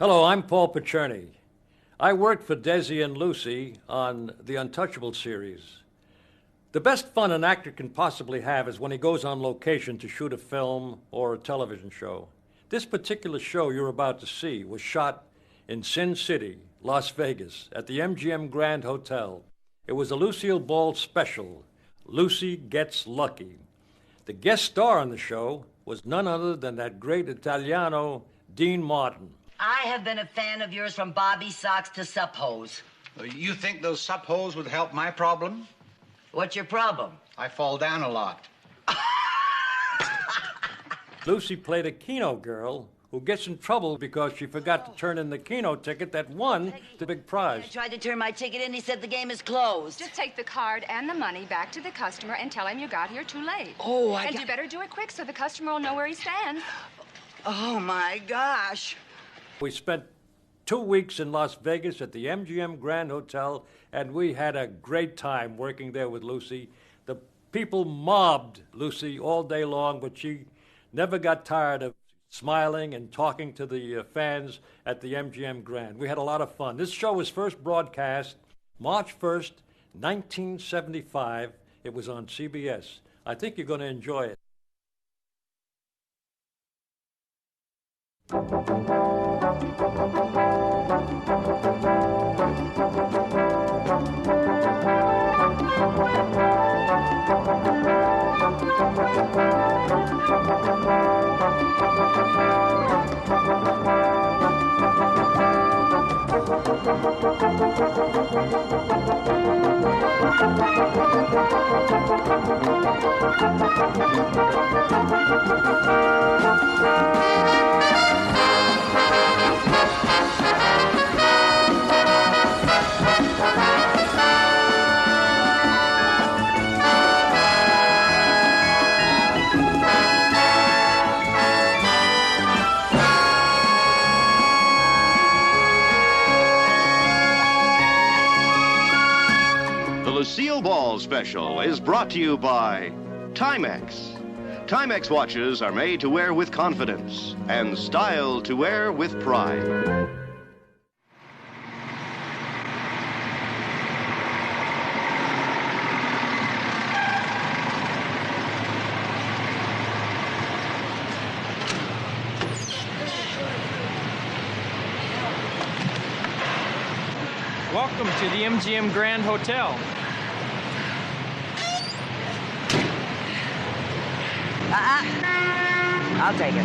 Hello, I'm Paul Picerni. I worked for Desi and Lucy on the Untouchable series. The best fun an actor can possibly have is when he goes on location to shoot a film or a television show. This particular show you're about to see was shot in Sin City, Las Vegas, at the MGM Grand Hotel. It was a Lucille Ball special, Lucy Gets Lucky. The guest star on the show was none other than that great Italiano, Dean Martin. I have been a fan of yours from Bobby Socks to Sup Hose. You think those Sup Hose would help my problem? What's your problem? I fall down a lot. Lucy played a Keno girl who gets in trouble because she forgot to turn in the Keno ticket that won the big prize. I tried to turn my ticket in. He said the game is closed. Just take the card and the money back to the customer and tell him you got here too late. Oh, And you better do it quick so the customer will know where he stands. Oh, my gosh. We spent 2 weeks in Las Vegas at the MGM Grand Hotel, and we had a great time working there with Lucy. The people mobbed Lucy all day long, but she never got tired of smiling and talking to the fans at the MGM Grand. We had a lot of fun. This show was first broadcast March 1st, 1975. It was on CBS. I think you're going to enjoy it. Lucille Ball Special is brought to you by Timex. Timex watches are made to wear with confidence and style to wear with pride. Welcome to the MGM Grand Hotel. I'll take it.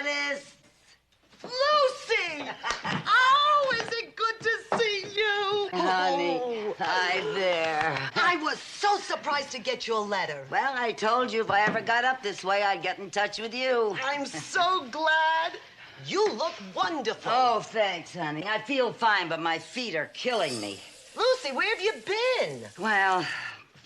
Gladys. Lucy! Oh, is it good to see you? Honey, Oh. hi there. I was so surprised to get your letter. Well, I told you if I ever got up this way, I'd get in touch with you. I'm so glad. You look wonderful. Oh, thanks, honey. I feel fine, but my feet are killing me. Lucy, where have you been? Well,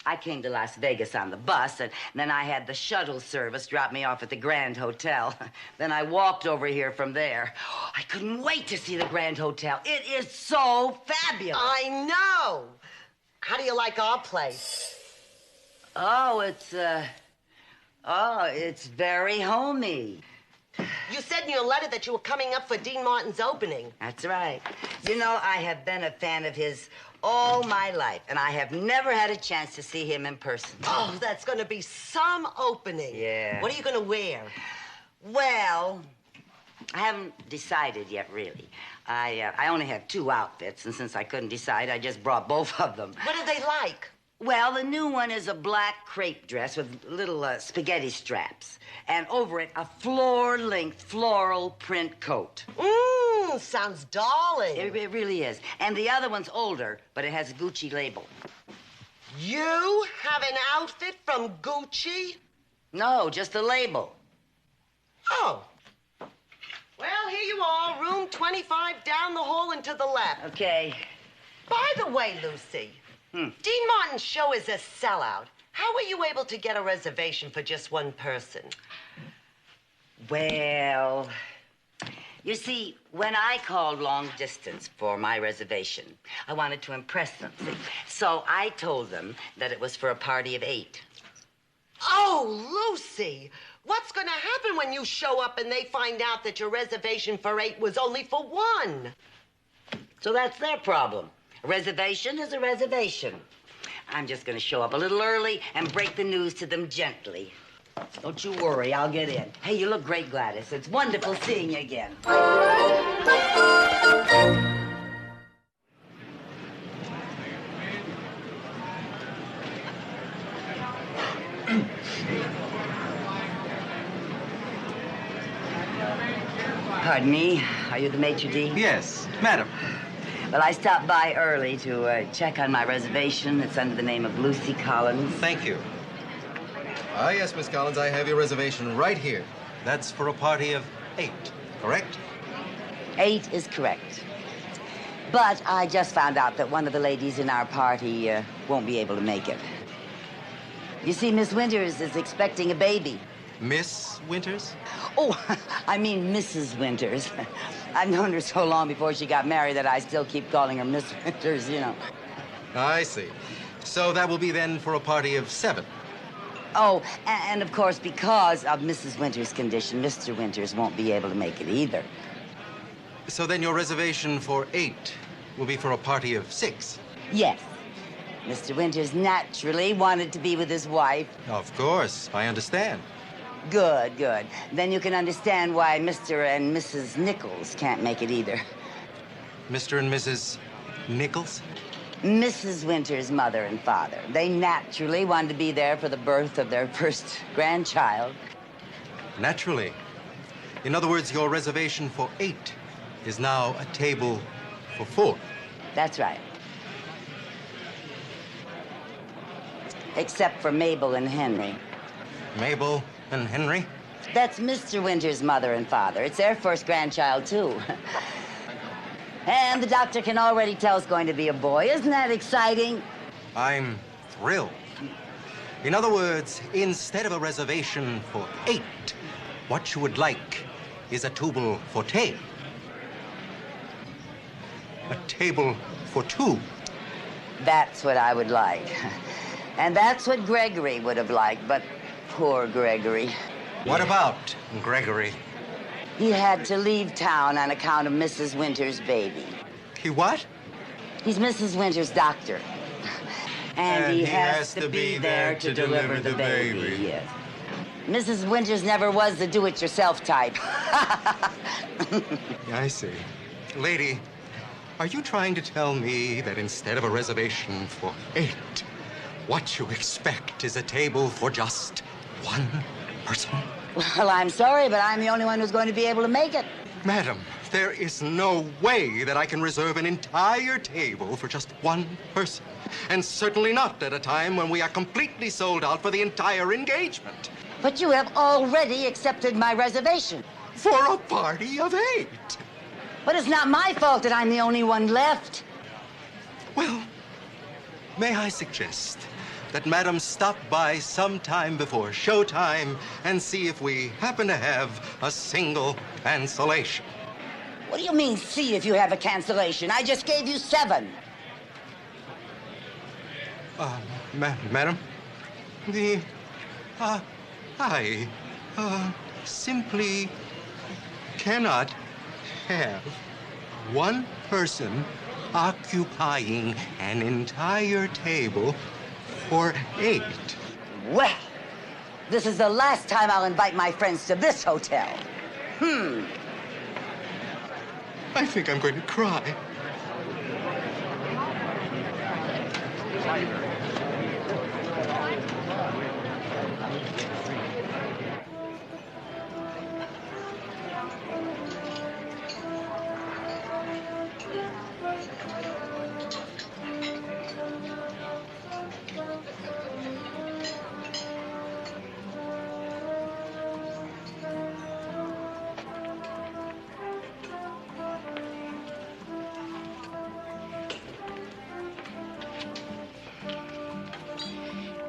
I came to Las Vegas on the bus, and then I had the shuttle service drop me off at the Grand Hotel. Then I walked over here from there. I couldn't wait to see the Grand Hotel. It is so fabulous. I know. How do you like our place? Oh, it's very homey. You said in your letter that you were coming up for Dean Martin's opening. That's right. You know, I have been a fan of his all my life, and I have never had a chance to see him in person. Oh, that's going to be some opening. Yeah. What are you going to wear? Well, I haven't decided yet, really. I only have 2 outfits, and since I couldn't decide, I just brought both of them. What are they like? Well, the new one is a black crepe dress with little spaghetti straps, and over it, a floor-length floral print coat. Sounds darling. It really is. And the other one's older, but it has a Gucci label. You have an outfit from Gucci? No, just a label. Oh. Well, here you are, room 25 down the hall and to the left. Okay. By the way, Lucy, Dean Martin's show is a sellout. How were you able to get a reservation for just one person? Well, you see, when I called long distance for my reservation, I wanted to impress them. See? So I told them that it was for a party of 8. Oh, Lucy, what's going to happen when you show up and they find out that your reservation for 8 was only for 1? So that's their problem. A reservation is a reservation. I'm just going to show up a little early and break the news to them gently. Don't you worry, I'll get in. Hey, you look great, Gladys. It's wonderful seeing you again. Pardon me, are you the maitre d'? Yes, madam. Well, I stopped by early to check on my reservation. It's under the name of Lucy Collins. Thank you. Ah, yes, Miss Collins, I have your reservation right here. That's for a party of 8, correct? 8 is correct. But I just found out that one of the ladies in our party won't be able to make it. You see, Miss Winters is expecting a baby. Miss Winters? Oh, I mean Mrs. Winters. I've known her so long before she got married that I still keep calling her Miss Winters, you know. I see. So that will be then for a party of 7. Oh, and of course, because of Mrs. Winters' condition, Mr. Winters won't be able to make it either. So then your reservation for 8 will be for a party of 6? Yes. Mr. Winters naturally wanted to be with his wife. Of course, I understand. Good, good. Then you can understand why Mr. and Mrs. Nichols can't make it either. Mr. and Mrs. Nichols? Mrs. Winters' mother and father. They naturally wanted to be there for the birth of their first grandchild. Naturally. In other words, your reservation for 8 is now a table for 4. That's right. Except for Mabel and Henry. Mabel and Henry? That's Mr. Winters' mother and father. It's their first grandchild, too. And the doctor can already tell it's going to be a boy. Isn't that exciting? I'm thrilled. In other words, instead of a reservation for 8, what you would like is a table for 10. A table for 2. That's what I would like. And that's what Gregory would have liked, but poor Gregory. What about Gregory? He had to leave town on account of Mrs. Winters' baby. He what? He's Mrs. Winters' doctor. And he has to be there to deliver the baby. Yes. Mrs. Winters never was the do-it-yourself type. I see. Lady, are you trying to tell me that instead of a reservation for 8, what you expect is a table for just 1 person? Well, I'm sorry, but I'm the only one who's going to be able to make it. Madam, there is no way that I can reserve an entire table for just one person. And certainly not at a time when we are completely sold out for the entire engagement. But you have already accepted my reservation. For a party of 8. But it's not my fault that I'm the only one left. Well, may I suggest that Madam stop by sometime before showtime and see if we happen to have a single cancellation. What do you mean, see if you have a cancellation? I just gave you 7. Madam, I simply cannot have one person occupying an entire table for 8. Well, this is the last time I'll invite my friends to this hotel. I think I'm going to cry.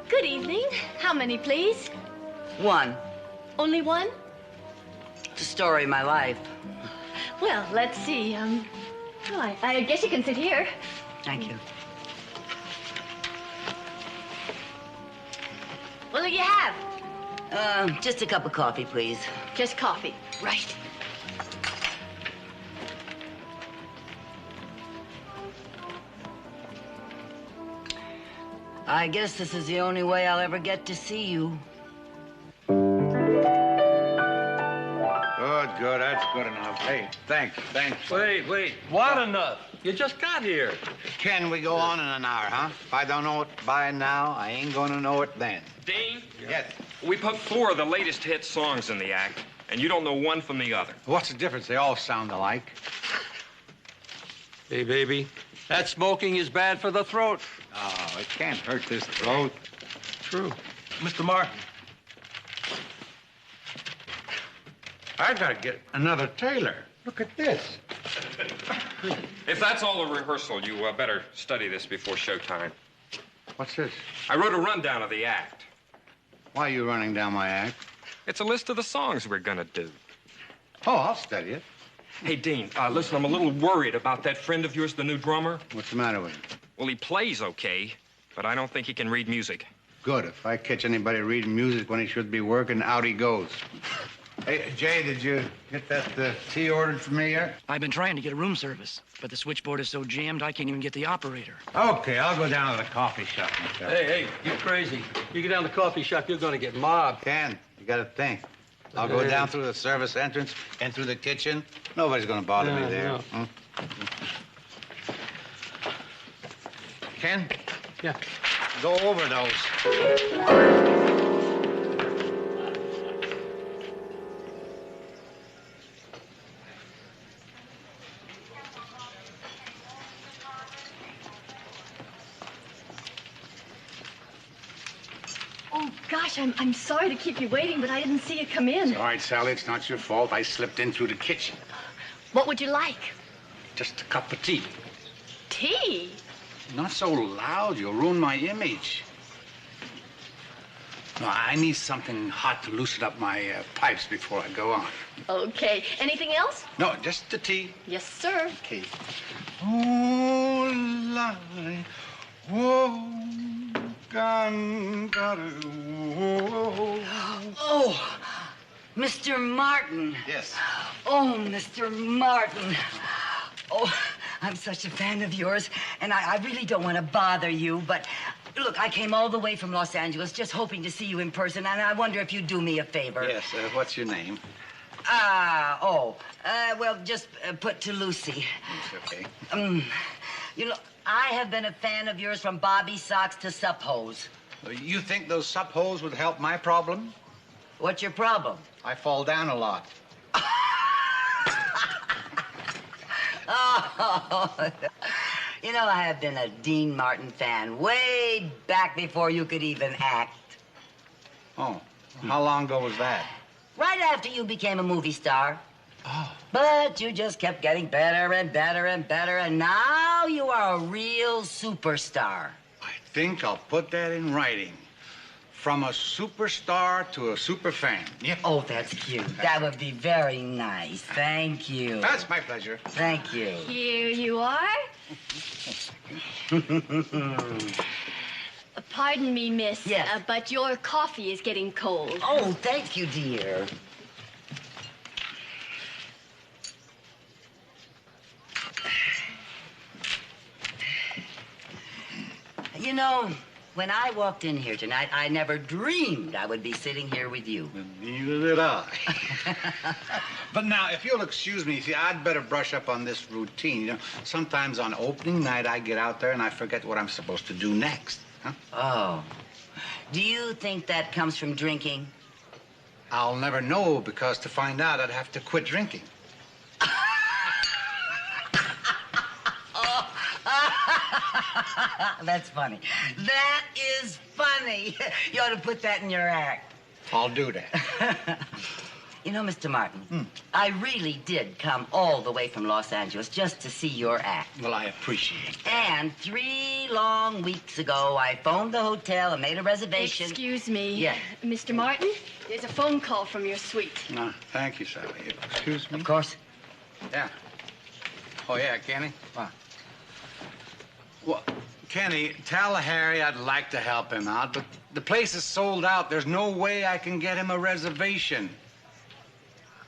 Good evening. How many, please? 1. Only one? The story of my life. Well, let's see. Well, I guess you can sit here. Thank you. What do you have? Just a cup of coffee, please. Just coffee. Right. I guess this is the only way I'll ever get to see you. Good. That's good enough. Hey, thanks. Wait. What enough? You just got here. Can we go on in an hour, huh? If I don't know it by now, I ain't gonna know it then. Dean? Yes. We put 4 of the latest hit songs in the act, and you don't know one from the other. What's the difference? They all sound alike. Hey, baby, that smoking is bad for the throat. Oh, it can't hurt this throat. True. Mr. Martin. I gotta get another tailor. Look at this. If that's all a rehearsal, you better study this before showtime. What's this? I wrote a rundown of the act. Why are you running down my act? It's a list of the songs we're gonna do. Oh, I'll study it. Hey, Dean, listen, I'm a little worried about that friend of yours, the new drummer. What's the matter with him? Well, he plays okay, but I don't think he can read music. Good. If I catch anybody reading music when he should be working, out he goes. Hey, Jay, did you get that tea ordered for me yet? I've been trying to get a room service, but the switchboard is so jammed I can't even get the operator. Okay, I'll go down to the coffee shop myself. Hey, you crazy. You get down to the coffee shop, you're gonna get mobbed. Ken, you gotta think. I'll go down through the service entrance and through the kitchen. Nobody's gonna bother me there. No. Hmm? Ken? Yeah. Go over those. Oh, gosh, I'm sorry to keep you waiting, but I didn't see you come in. All right, Sally, it's not your fault. I slipped in through the kitchen. What would you like? Just a cup of tea. Tea? Not so loud. You'll ruin my image. No, I need something hot to loosen up my pipes before I go on. Okay. Anything else? No, just the tea. Yes, sir. Okay. Oh, lie. Oh, Oh, Mr. Martin. Yes. Oh, Mr. Martin. Oh, I'm such a fan of yours, and I really don't want to bother you, but look, I came all the way from Los Angeles just hoping to see you in person, and I wonder if you'd do me a favor. Yes, what's your name? Well, just put to Lucy. It's okay. You know, I have been a fan of yours from Bobby Socks to Sup Hose. You think those sup holes would help my problem? What's your problem? I fall down a lot. Oh, you know, I have been a Dean Martin fan way back before you could even act. Oh, how long ago was that? Right after you became a movie star. Oh. But you just kept getting better and better and better, and now you are a real superstar. I think I'll put that in writing. From a superstar to a superfan. Yeah. Oh, that's cute. That would be very nice. Thank you. That's my pleasure. Thank you. Here you are. Pardon me, miss. Yes. But your coffee is getting cold. Oh, thank you, dear. You know, when I walked in here tonight, I never dreamed I would be sitting here with you. Neither did I. But now, if you'll excuse me, see, I'd better brush up on this routine. You know, sometimes on opening night, I get out there and I forget what I'm supposed to do next. Huh? Oh. Do you think that comes from drinking? I'll never know, because to find out, I'd have to quit drinking. That's funny. That is funny. You ought to put that in your act. I'll do that. You know, Mr. Martin, I really did come all the way from Los Angeles just to see your act. Well, I appreciate that. And 3 long weeks ago, I phoned the hotel and made a reservation. Excuse me. Yes. Mr. Martin, there's a phone call from your suite. No, thank you, Sally. Excuse me? Of course. Yeah. Oh, yeah, Kenny? What? Well, Kenny, tell Harry I'd like to help him out, but the place is sold out. There's no way I can get him a reservation.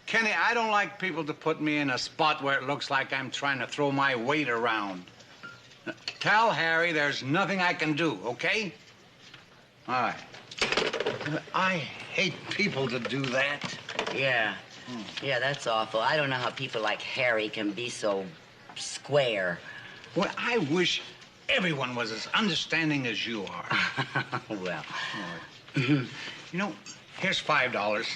Kenny, I don't like people to put me in a spot where it looks like I'm trying to throw my weight around. Tell Harry there's nothing I can do, okay? All right. I hate people to do that. Yeah. Yeah, that's awful. I don't know how people like Harry can be so square. Well, I wish everyone was as understanding as you are. Well. You know, here's $5.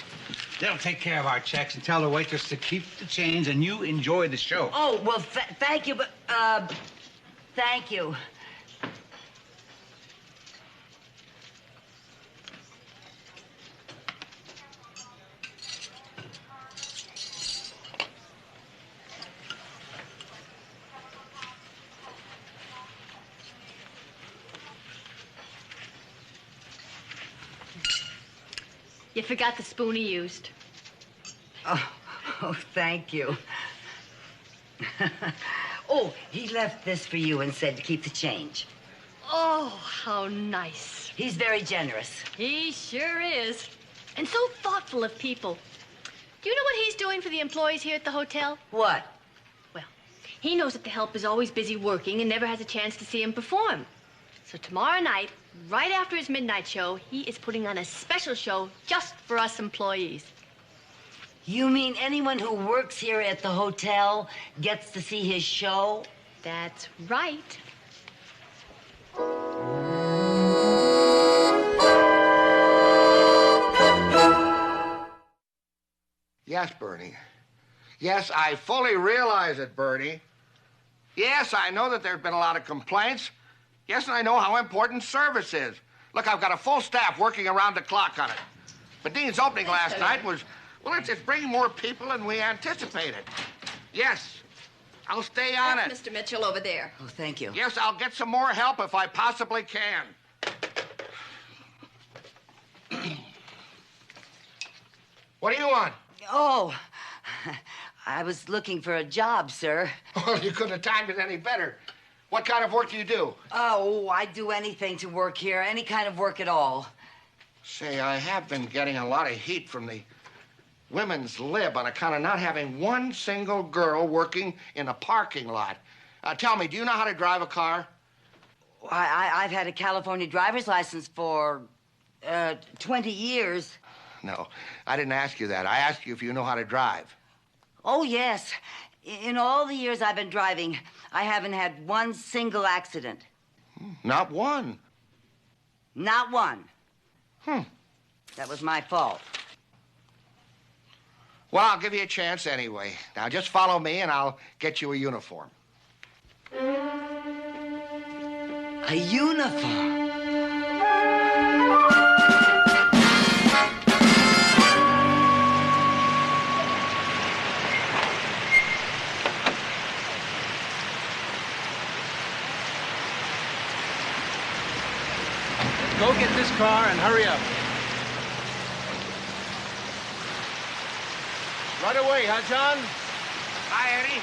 They'll take care of our checks and tell the waitress to keep the change, and you enjoy the show. Oh, well, thank you, but, thank you. You forgot the spoon he used. Oh, thank you. Oh, he left this for you and said to keep the change. Oh, how nice. He's very generous. He sure is. And so thoughtful of people. Do you know what he's doing for the employees here at the hotel? What? Well, he knows that the help is always busy working and never has a chance to see him perform. So tomorrow night, right after his midnight show, he is putting on a special show just for us employees. You mean anyone who works here at the hotel gets to see his show? That's right. Yes, Bernie. Yes, I fully realize it, Bernie. Yes, I know that there's been a lot of complaints. Yes, and I know how important service is. Look, I've got a full staff working around the clock on it. But Dean's opening last night was, well, it's bringing more people than we anticipated. Yes, I'll stay on it. Mr. Mitchell over there. Oh, thank you. Yes, I'll get some more help if I possibly can. What do you want? Oh, I was looking for a job, sir. Well, you couldn't have timed it any better. What kind of work do you do? Oh, I do anything to work here, any kind of work at all. Say, I have been getting a lot of heat from the Women's Lib on account of not having one single girl working in a parking lot. Tell me, do you know how to drive a car? I've had a California driver's license for 20 years. No, I didn't ask you that. I asked you if you know how to drive. Oh, yes. In all the years I've been driving, I haven't had one single accident. Not one. Not one. Hmm. That was my fault. Well, I'll give you a chance anyway. Now, just follow me, and I'll get you a uniform. A uniform? Go get this car and hurry up. Right away, huh, John? Hi, Eddie.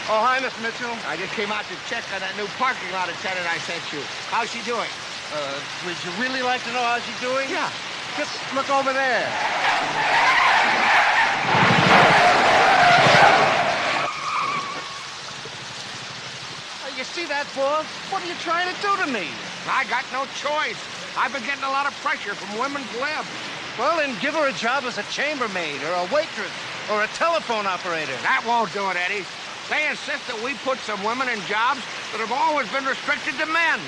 Oh, hi, Miss Mitchell. I just came out to check on that new parking lot attendant I sent you. How's she doing? Would you really like to know how she's doing? Yeah. Just look over there. You see that, boss? What are you trying to do to me? I got no choice. I've been getting a lot of pressure from women's lib. Well, then give her a job as a chambermaid or a waitress or a telephone operator. That won't do it, Eddie. They insist that we put some women in jobs that have always been restricted to men.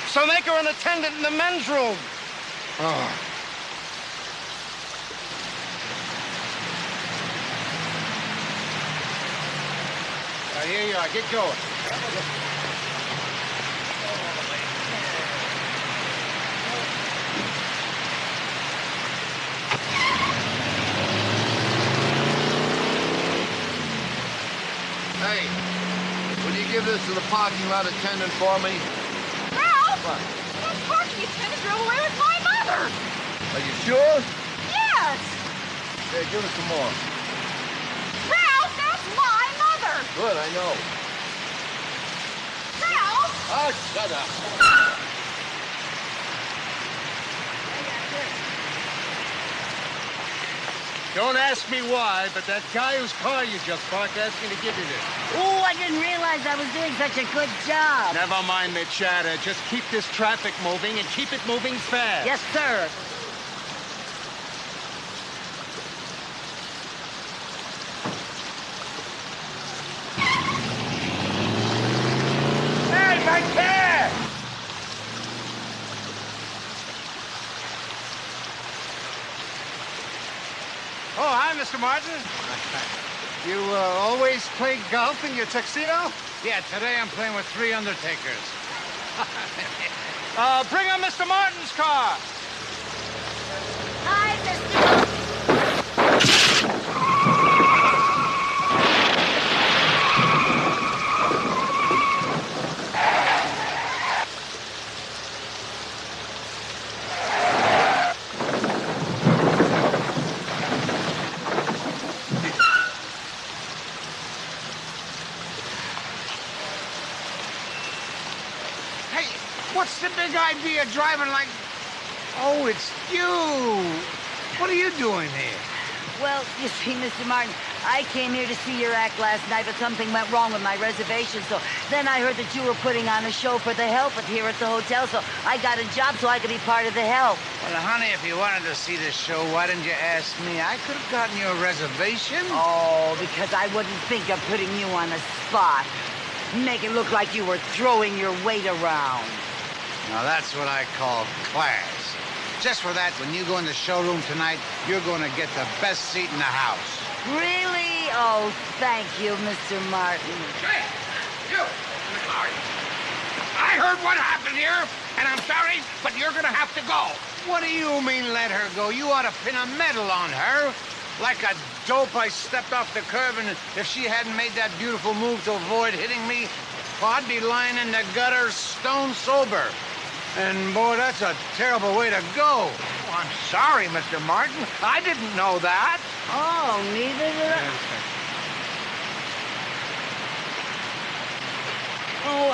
So make her an attendant in the men's room. Oh. Here you are. Get going. Hey, will you give this to the parking lot attendant for me? Ralph! What? That parking attendant drove away with my mother! Are you sure? Yes! Here, give us some more. Ralph, that's my mother! Good, I know. Ralph! Oh, shut up. Don't ask me why, but that guy whose car you just parked asked me to give you this. Oh, I didn't realize I was doing such a good job. Never mind the chatter. Just keep this traffic moving and keep it moving fast. Yes, sir. Hey, my car! Oh, hi, Mr. Martin. You always play golf in your tuxedo? Yeah, today I'm playing with 3 undertakers. Bring on Mr. Martin's car. Hi, Mr. Hey, what's the big idea driving like... Oh, it's you. What are you doing here? Well, you see, Mr. Martin, I came here to see your act last night, but something went wrong with my reservation, so then I heard that you were putting on a show for the help here at the hotel, so I got a job so I could be part of the help. Well, honey, if you wanted to see this show, why didn't you ask me? I could have gotten you a reservation. Oh, because I wouldn't think of putting you on the spot. Make it look like you were throwing your weight around. Now, that's what I call class. Just for that, when you go in the showroom tonight, you're going to get the best seat in the house. Really? Oh, thank you, Mr. Martin. Hey, you in the car. I heard what happened here, and I'm sorry, but you're gonna have to go. What do you mean, let her go? You ought to pin a medal on her. Like a dope, I stepped off the curb, and if she hadn't made that beautiful move to avoid hitting me, well, I'd be lying in the gutter stone sober. And, boy, that's a terrible way to go. Oh, I'm sorry, Mr. Martin. I didn't know that. Oh, neither did I. Oh,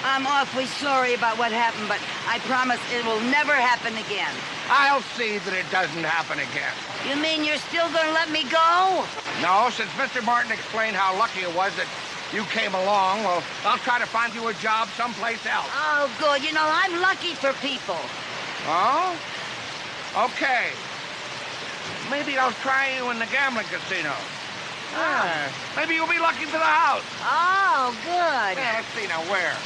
I'm awfully sorry about what happened, but I promise it will never happen again. I'll see that it doesn't happen again. You mean you're still gonna let me go? No, since Mr. Martin explained how lucky it was that you came along, well, I'll try to find you a job someplace else. Oh, good. You know, I'm lucky for people. Oh? Okay. Maybe I'll try you in the gambling casino. Ah, maybe you'll be lucky for the house. Oh, good. Yeah, let's see now, where?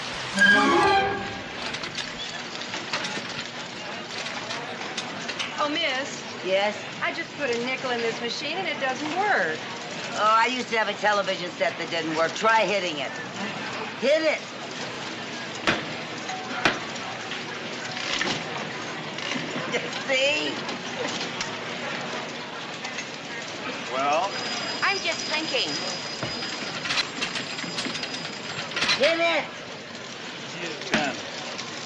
Oh, miss, Yes? I just put a nickel in this machine and it doesn't work. Oh, I used to have a television set that didn't work. Try hitting it. Hit it. See? Well? I'm just thinking. Hit it.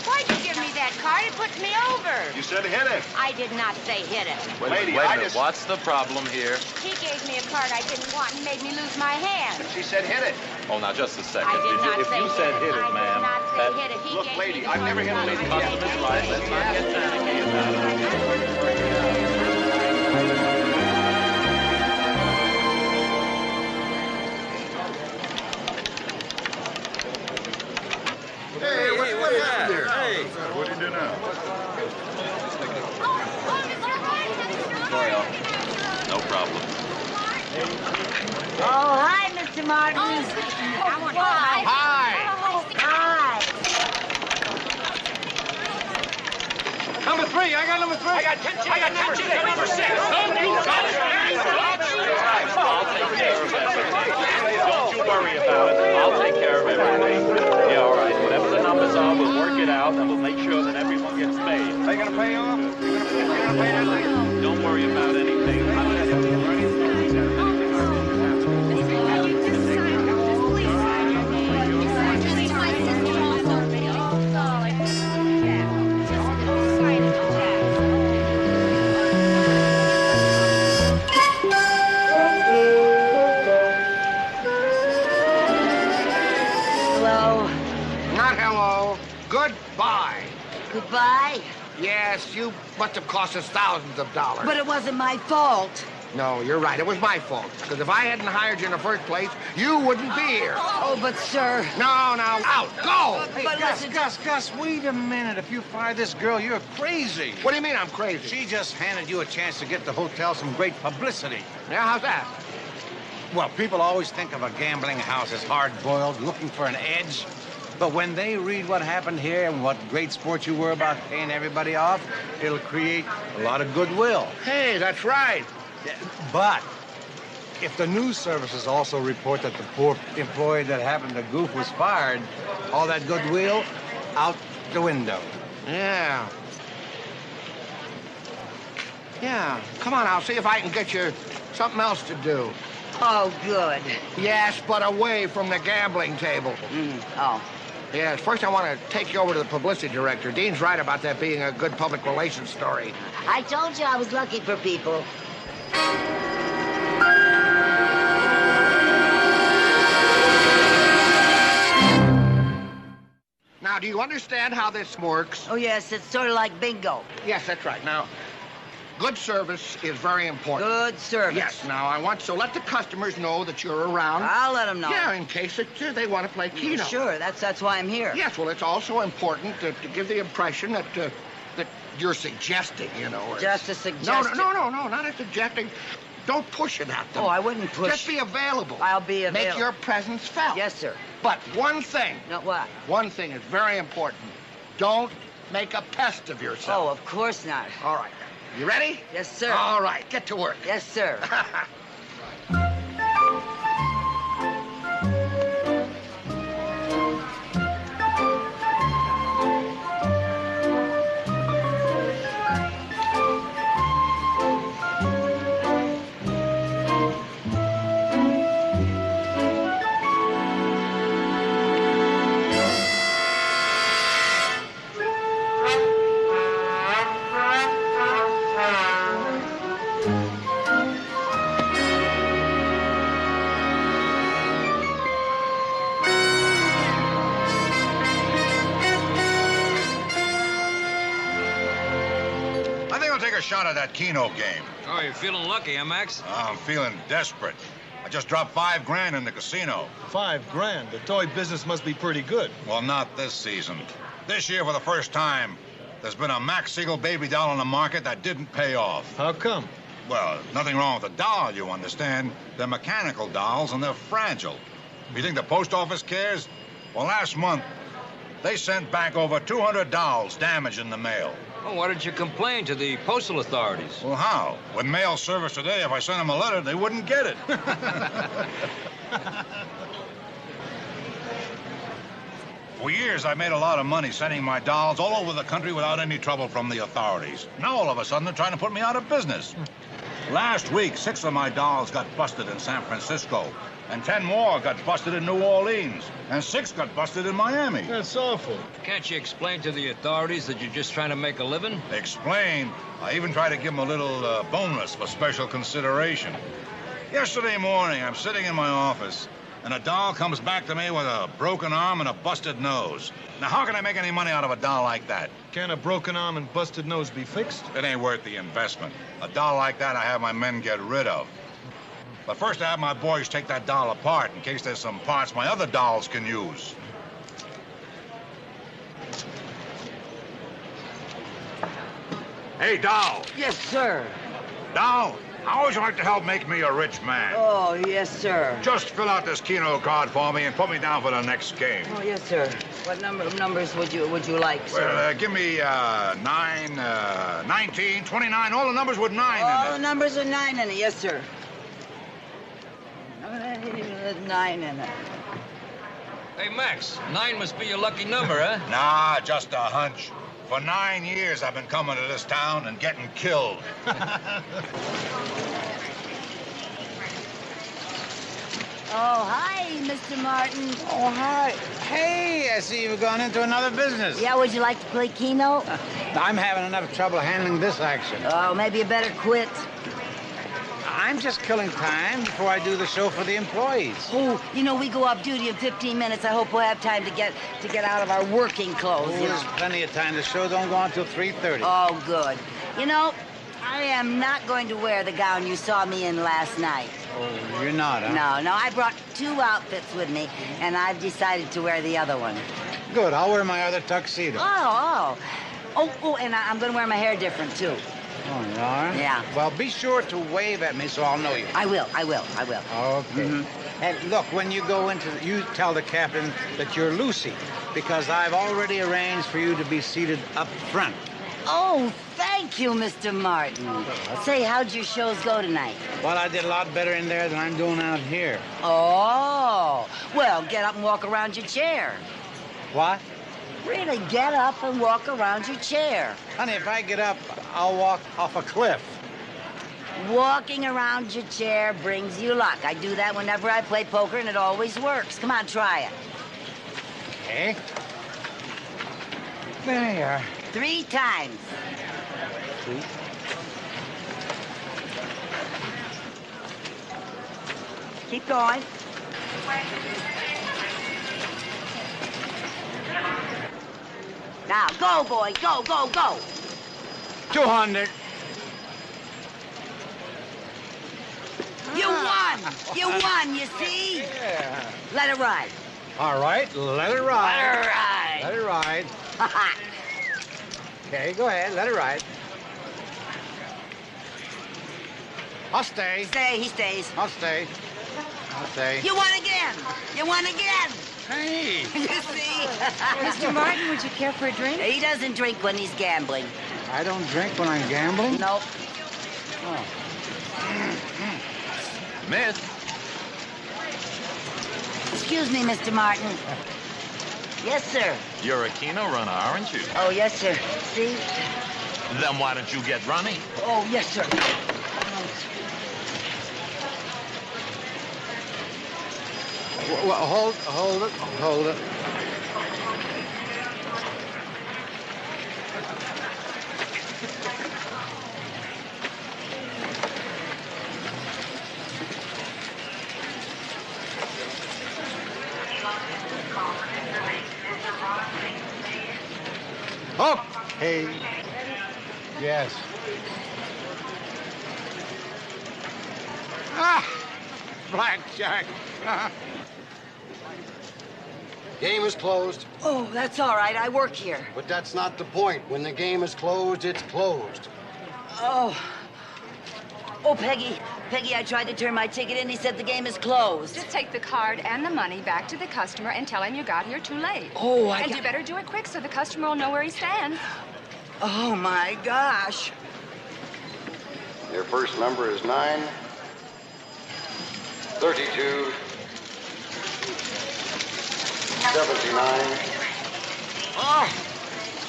Why'd you give me that card? It puts me over. You said hit it. I did not say hit it. Wait a minute. What's the problem here? He gave me a card I didn't want and made me lose my hand. She said hit it. Oh, now, just a second. I did not If say you said hit it, I ma'am. did not say hit it. He Look, gave lady, me the I've card never hit a I lady wanted. in this life. Let's not get panicky about it. Hey, what happened here? Hey. What do you do now? No problem. Oh, hi, Mr. Martin. Hi. Hi. Number 3. I got number 3. I got 10. I got number 6. Number 6. Don't you worry about it. I'll take care of everything. Yeah, all right. Whatever the numbers are, we'll work it out, and we'll make sure that everyone gets paid. Are you going to pay off? You going to pay that thing? Don't worry about anything. Hello. Not hello. Goodbye. Goodbye. Yes, you must have cost us thousands of dollars. But it wasn't my fault. No, you're right. It was my fault. Because if I hadn't hired you in the first place, you wouldn't be here. Oh, but sir. No, out. Go. Hey, But Gus, listen- Gus, wait a minute. If you fire this girl, you're crazy. What do you mean I'm crazy? She just handed you a chance to get the hotel some great publicity. Yeah, how's that? Well, people always think of a gambling house as hard-boiled, looking for an edge. But when they read what happened here and what great sport you were about paying everybody off, it'll create a lot of goodwill. Hey, that's right. But if the news services also report that the poor employee that happened to goof was fired, all that goodwill out the window. Yeah. Yeah. Come on, I'll see if I can get you something else to do. Oh, good. Yes, but away from the gambling table. Oh. Yes, first I want to take you over to the publicity director. Dean's right about that being a good public relations story. I told you I was looking for people. Now, do you understand how this works? Oh, yes, it's sort of like bingo. Yes, that's right. Now, good service is very important. Good service. Yes, now I want to let the customers know that you're around. I'll let them know. Yeah, in case that they want to play Keno. Sure, that's why I'm here. Yes, well, it's also important to give the impression that you're suggesting, you know. or- Just a suggestion. No, not a suggesting. Don't push it at them. Oh, I wouldn't push. Just be available. I'll be available. Make your presence felt. Yes, sir. But one thing. No, what? One thing is very important. Don't make a pest of yourself. Oh, of course not. All right. You ready? Yes, sir. All right, get to work. Yes, sir. I think I'll take a shot at that Keno game. Oh, you're feeling lucky, huh, Max? I'm feeling desperate. I just dropped $5 grand in the casino. $5 grand? The toy business must be pretty good. Well, not this season. This year, for the first time, there's been a Max Siegel baby doll on the market that didn't pay off. How come? Well, nothing wrong with the doll, you understand. They're mechanical dolls, and they're fragile. You think the post office cares? Well, last month, they sent back over 200 dolls damaged in the mail. Well, why didn't you complain to the postal authorities? Well, how? With mail service today, if I sent them a letter, they wouldn't get it. For years, I made a lot of money sending my dolls all over the country without any trouble from the authorities. Now, all of a sudden, they're trying to put me out of business. Last week, 6 of my dolls got busted in San Francisco, and 10 more got busted in New Orleans, and 6 got busted in Miami. That's awful. Can't you explain to the authorities that you're just trying to make a living? Explain? I even tried to give them a little bonus for special consideration. Yesterday morning, I'm sitting in my office, and a doll comes back to me with a broken arm and a busted nose. Now, how can I make any money out of a doll like that? Can a broken arm and busted nose be fixed? It ain't worth the investment. A doll like that, I have my men get rid of. But first, I have my boys take that doll apart in case there's some parts my other dolls can use. Hey, doll. Yes, sir. Doll, how would you like to help make me a rich man? Oh, yes, sir. Just fill out this Keno card for me and put me down for the next game. Oh, yes, sir. What numbers would you like, sir? Well, give me 9, 19, 29, all the numbers with 9 in All it. the numbers are 9 in it, yes, sir. 9 in it. Hey, Max, 9 must be your lucky number, huh? Nah, just a hunch. For 9 years, I've been coming to this town and getting killed. Oh, hi, Mr. Martin. Oh, hi. Hey, I see you've gone into another business. Yeah, would you like to play Keno? I'm having enough trouble handling this action. Oh, maybe you better quit. I'm just killing time before I do the show for the employees. Oh, you know, we go off duty in 15 minutes. I hope we'll have time to get out of our working clothes. Oh, there's plenty of time. The show don't go on till 3:30. Oh, good. You know, I am not going to wear the gown you saw me in last night. Oh, you're not, huh? No, I brought 2 outfits with me, and I've decided to wear the other one. Good. I'll wear my other tuxedo. Oh, and I'm going to wear my hair different, too. Oh, you are? Yeah. Well, be sure to wave at me so I'll know you. I will. Okay. And look, when you go into, you tell the captain that you're Lucy, because I've already arranged for you to be seated up front. Oh, thank you, Mr. Martin. Say, how'd your shows go tonight? Well, I did a lot better in there than I'm doing out here. Oh, well, get up and walk around your chair. What? Really, get up and walk around your chair. Honey, if I get up, I'll walk off a cliff. Walking around your chair brings you luck. I do that whenever I play poker, and it always works. Come on, try it. Okay. There you are. 3 times. Keep going. Now, go, boy. Go. 200. You won, you see? Yeah. Let it ride. All right, let it ride. Let it ride. Okay, go ahead, let it ride. I'll stay. He stays. I'll stay. You won again. Hey. You see? Mr. Martin, would you care for a drink? He doesn't drink when he's gambling. I don't drink when I'm gambling? Nope. Oh. Miss. Excuse me, Mr. Martin. Yes, sir. You're a Keno runner, aren't you? Oh, yes, sir. See? Then why don't you get running? Oh, yes, sir. Well, hold it. Okay. Yes. Blackjack. Game is closed. Oh, that's all right. I work here. But that's not the point. When the game is closed, it's closed. Oh, Peggy. Peggy, I tried to turn my ticket in. He said the game is closed. Just take the card and the money back to the customer and tell him you got here too late. Oh, And you better do it quick so the customer will know where he stands. Oh, my gosh. Your first number is 9, 32, 79,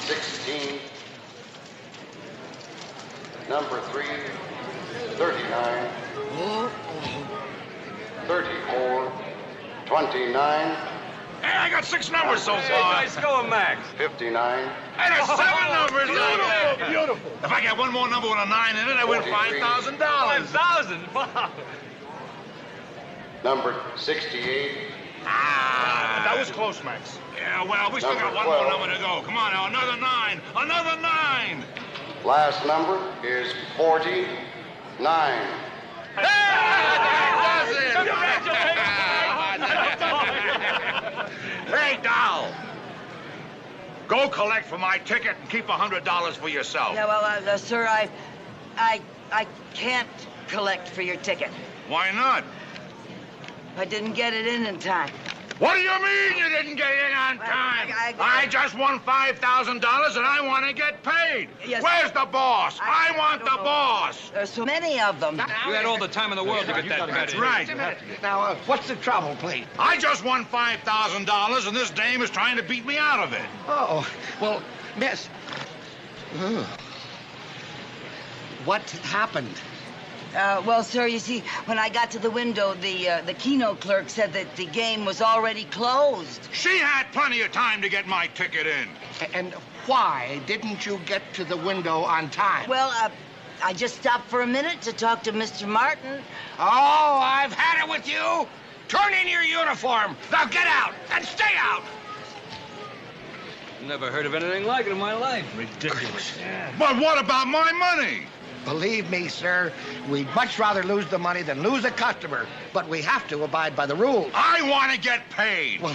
16, number 3, 39, 34, 29. Hey, I got 6 numbers so far. Nice going, Max. 59. Hey, there's 7 numbers. Beautiful, Beautiful. If I get one more number with a 9 in it, I win 43. $5,000. 5,000? Wow. Number 68. That was close, Max. Yeah, well, we still got Number one more 12. number to go. Come on now, another 9. Another 9. Last number is 49. Hey, Doll. Go collect for my ticket and keep $100 for yourself. Yeah, well, sir, I can't collect for your ticket. Why not? I didn't get it in time. What do you mean you didn't get in on time? I just won $5,000 and I want to get paid. Yes. Where's the boss? I want the boss. There's so many of them. You had all the time in the world to get that bet That's in. right. Now, what's the trouble, please? I just won $5,000 and this dame is trying to beat me out of it. Oh, well, miss. What happened? Well, sir, you see, when I got to the window, the keno clerk said that the game was already closed. She had plenty of time to get my ticket in. And why didn't you get to the window on time? Well, I just stopped for a minute to talk to Mr. Martin. Oh, I've had it with you. Turn in your uniform. Now get out and stay out. Never heard of anything like it in my life. Ridiculous. But what about my money? Believe me, sir, we'd much rather lose the money than lose a customer, but we have to abide by the rules. I want to get paid. Well,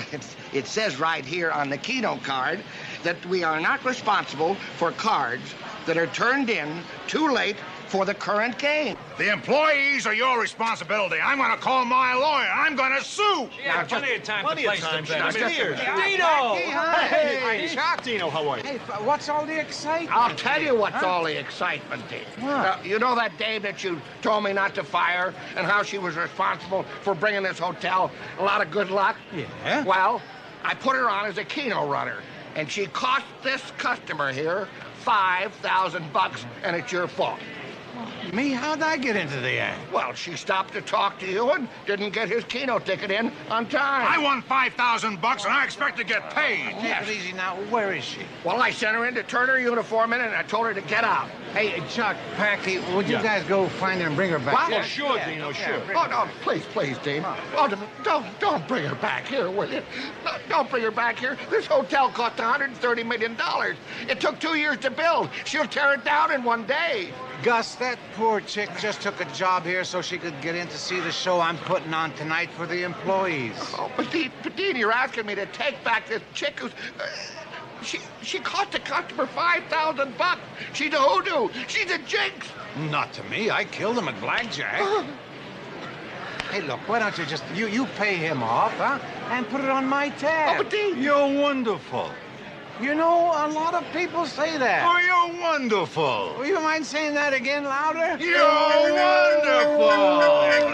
it says right here on the Keno card that we are not responsible for cards that are turned in too late for the current game. The employees are your responsibility. I'm going to call my lawyer. I'm going to sue. Yeah, plenty of time to place the bet. Dino! Hey, Chuck. Dino, how are you? Hey, what's all the excitement? I'll tell you what's all the excitement is. You know that dame that you told me not to fire and how she was responsible for bringing this hotel a lot of good luck? Yeah? Well, I put her on as a Keno runner, and she cost this customer here $5,000, and it's your fault. Me? How'd I get into the act? Well, she stopped to talk to you and didn't get his Keno ticket in on time. I won $5,000 and I expect to get paid. Take it easy now. Where is she? Well, I sent her in to turn her uniform in, and I told her to get out. Hey, Chuck, Packy, would you guys go find her and bring her back? What? Yeah, sure, Dino, sure. Oh, no, please, Dave. Oh, don't bring her back here, will you? No, don't bring her back here. This hotel cost $130 million. It took 2 years to build. She'll tear it down in one day. Gus, that poor chick just took a job here so she could get in to see the show I'm putting on tonight for the employees. Oh, but Dean, you're asking me to take back this chick who's... She cost the customer $5,000. She's a hoodoo. She's a jinx. Not to me. I killed him at blackjack. Hey, look, why don't you just... You pay him off, huh? And put it on my tab. Oh, but Dean... You're wonderful. You know, a lot of people say that. Oh, you're wonderful. Will you mind saying that again louder? You're wonderful.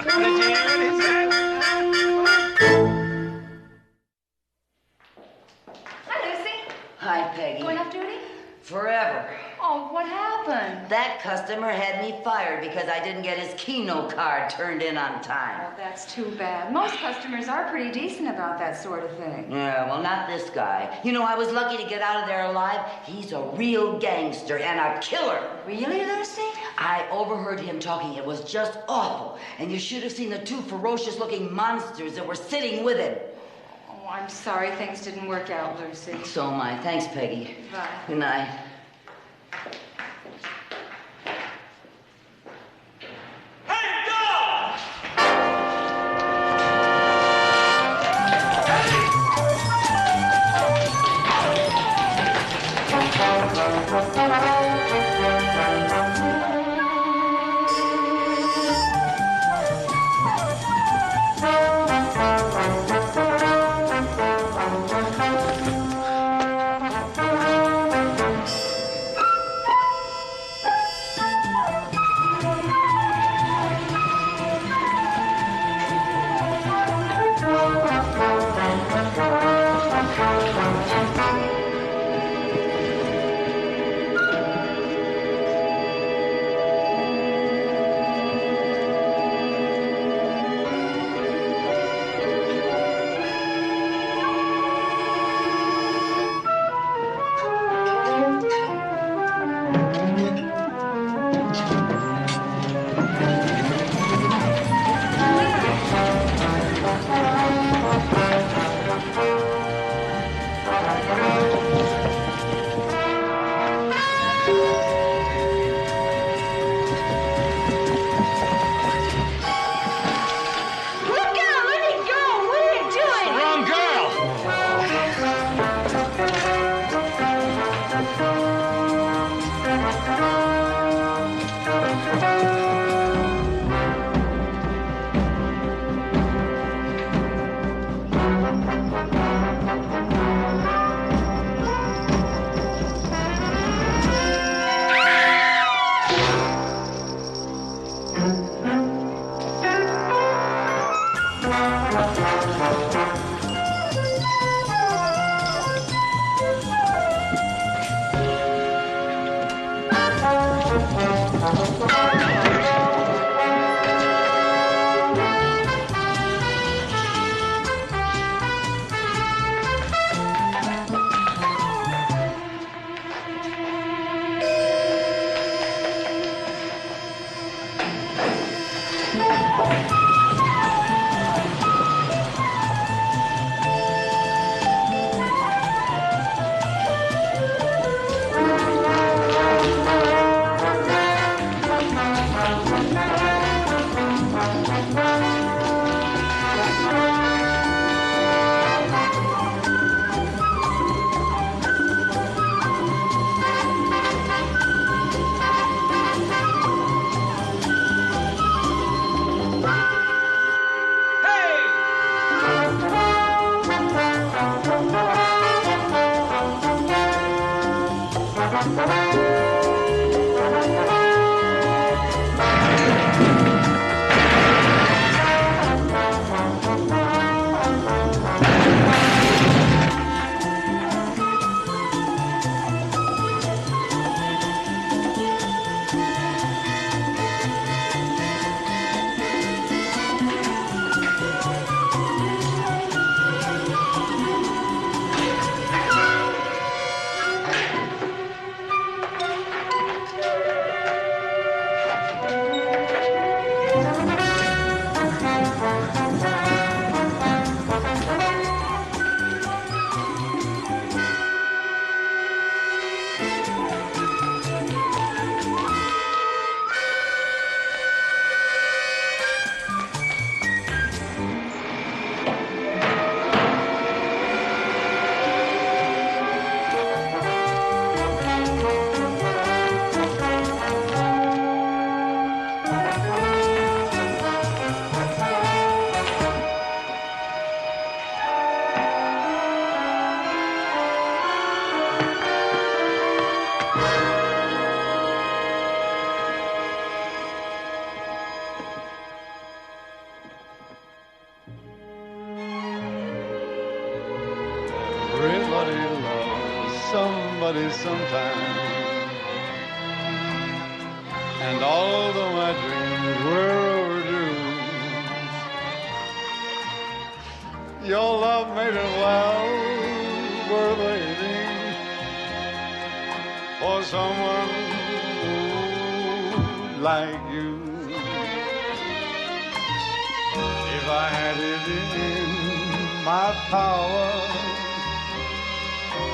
Did you hear what he said? Hi, Lucy. Hi, Peggy. Going off duty? Forever. Oh, what happened? That customer had me fired because I didn't get his Keno card turned in on time. Oh, that's too bad. Most customers are pretty decent about that sort of thing. Yeah, well, not this guy. You know, I was lucky to get out of there alive. He's a real gangster and a killer. Really, Lucy? I overheard him talking. It was just awful. And you should have seen the two ferocious-looking monsters that were sitting with him. Oh, I'm sorry things didn't work out, Lucy. So am I. Thanks, Peggy. Bye. Good night. Everybody loves somebody sometime. And although my dreams were overdue, your love made it well worth waiting for someone like you. If I had it in my power,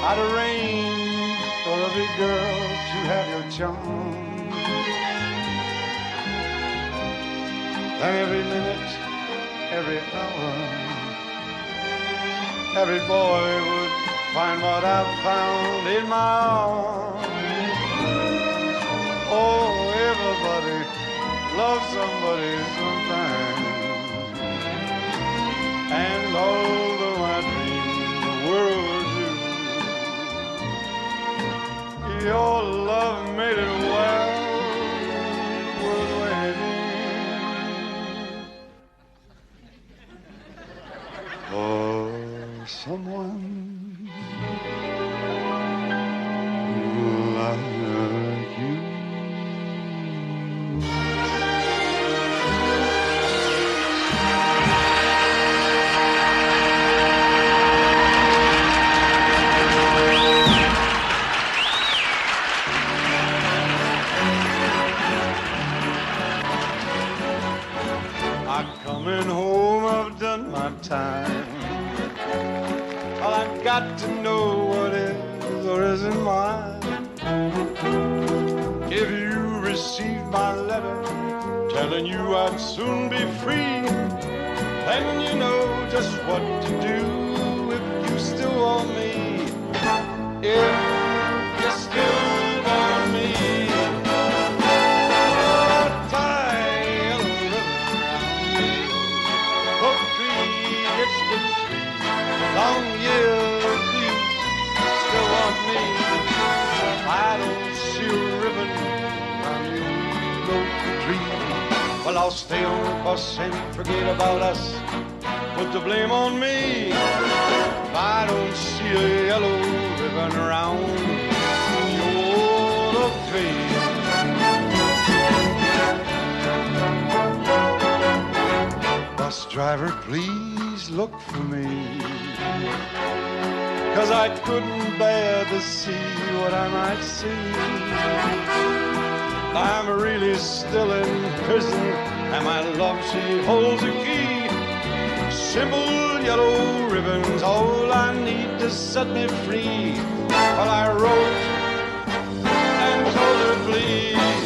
I'd arrange for every girl to have your charm. And every minute, every hour, every boy would find what I've found in my arms. Oh, everybody loves somebody sometime. And although my dreams were overdue, your love made it well worth waiting for someone time. Well, I've got to know what is or isn't mine. If you receive my letter telling you I'd soon be free, then you know just what to do if you still want me. If you still want me. Oh, tie a ribbon around me. Oak tree, it's been 3 long years. Do you still want me? I don't see a ribbon around you, oak tree. Well, I'll stay on the bus and forget about us. Put the blame on me if I don't see a yellow ribbon around the old oak tree. Bus driver, please look for me, 'cause I couldn't bear to see what I might see. I'm really still in prison, and my love, she holds a key. Simple yellow ribbons, all I need to set me free. Well, I wrote and told her, please,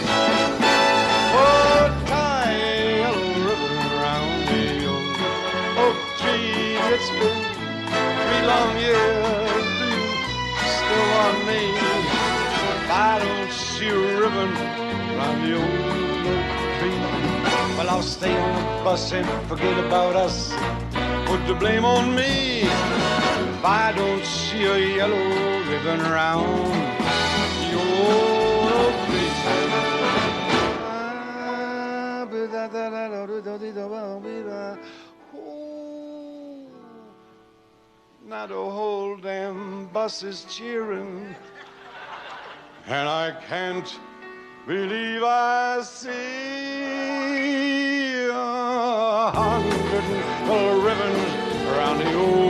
oh, tie a yellow ribbon around the old oak tree. It's been 3 long years. Do you still want me? I don't see a ribbon around the old oak tree. Well, I'll stay on the bus and forget about us. Put the blame on me if I don't see a yellow ribbon around the old oak tree. Now the whole damn bus is cheering, and I can't believe I see 100 ribbons around the old.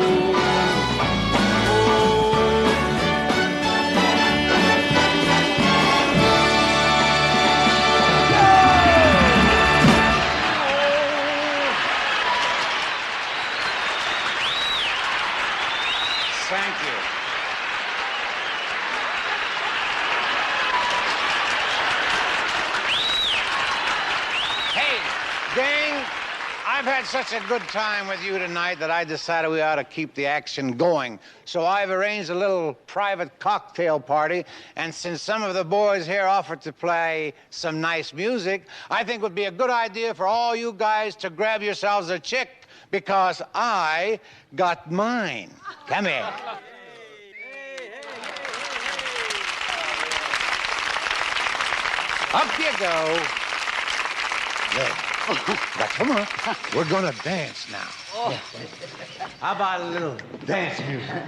Thank you. Hey, gang, I've had such a good time with you tonight that I decided we ought to keep the action going. So I've arranged a little private cocktail party, and since some of the boys here offered to play some nice music, I think it would be a good idea for all you guys to grab yourselves a chick, because I got mine. Come here. Up you go. There. Now, come on. We're gonna dance now. Oh. How about a little dance music?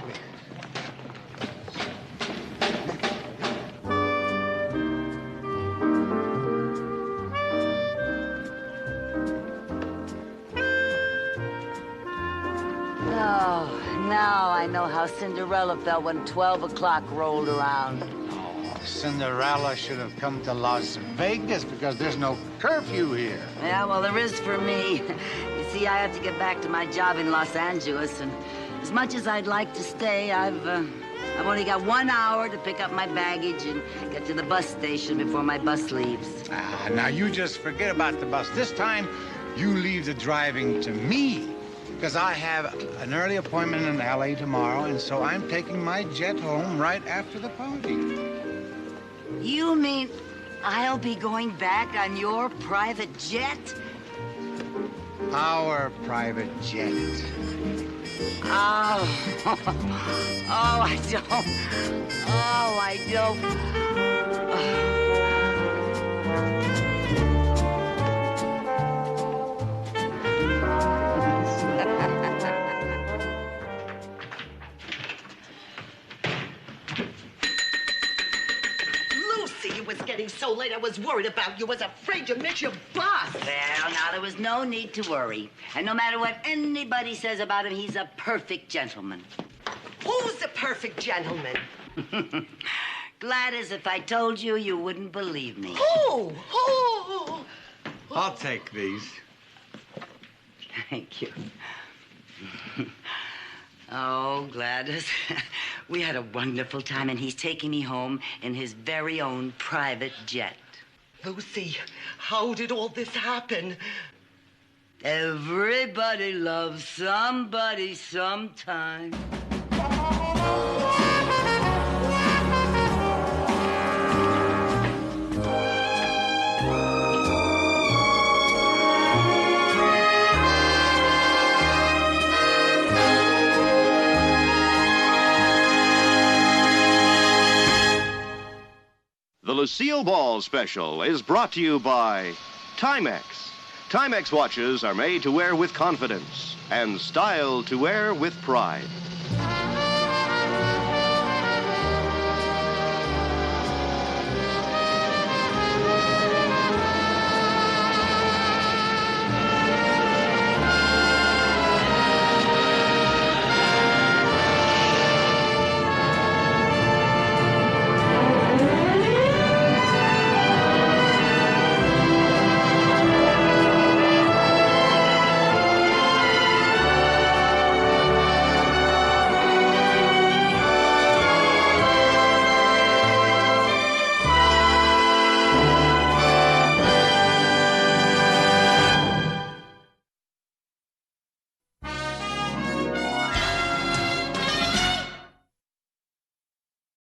Oh, now I know how Cinderella felt when 12 o'clock rolled around. Cinderella should have come to Las Vegas because there's no curfew here. Yeah, well, there is for me. You see, I have to get back to my job in Los Angeles, and as much as I'd like to stay, I've only got 1 hour to pick up my baggage and get to the bus station before my bus leaves. Ah, now you just forget about the bus. This time, you leave the driving to me, because I have an early appointment in L.A. tomorrow, and so I'm taking my jet home right after the party. You mean I'll be going back on your private jet? Our private jet. Oh, oh, I don't. Oh, I don't. Lucy, it was getting so late I was worried about you. I was afraid you'd miss your bus. Well, now, there was no need to worry. And no matter what anybody says about him, he's a perfect gentleman. Who's the perfect gentleman? Gladys, if I told you, you wouldn't believe me. Who? I'll take these. Thank you. Oh, Gladys, we had a wonderful time, and he's taking me home in his very own private jet. Lucy, how did all this happen? Everybody loves somebody sometime. The Lucille Ball special is brought to you by Timex. Timex watches are made to wear with confidence and style to wear with pride.